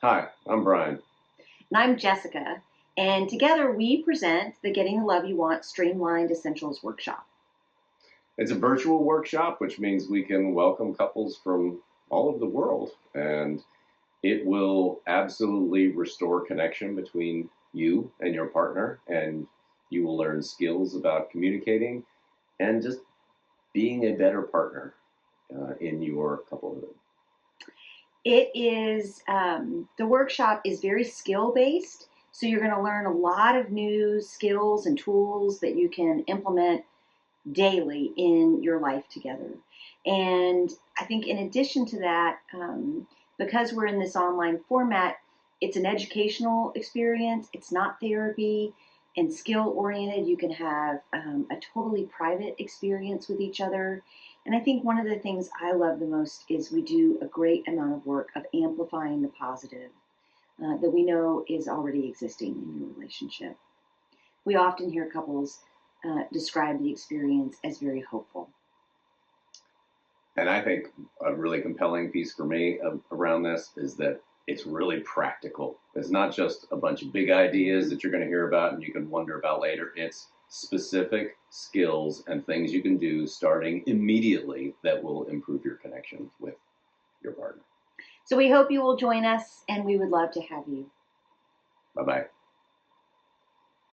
Hi, I'm Brian. And I'm Jessica, and together we present the Getting the Love You Want Streamlined Essentials Workshop. It's a virtual workshop, which means we can welcome couples from all over the world, and it will absolutely restore connection between you and your partner, and you will learn skills about communicating and just being a better partner in your couplehood. The workshop is very skill based, so you're going to learn a lot of new skills and tools that you can implement daily in your life together. And I think, in addition to that, because we're in this online format, it's an educational experience, it's not therapy and skill oriented. You can have a totally private experience with each other. And I think one of the things I love the most is we do a great amount of work of amplifying the positive that we know is already existing in your relationship. We often hear couples describe the experience as very hopeful. And I think a really compelling piece for me around this is that it's really practical. It's not just a bunch of big ideas that you're going to hear about and you can wonder about later. It's specific skills and things you can do starting immediately that will improve your connection with your partner. So we hope you will join us, and we would love to have you. Bye bye.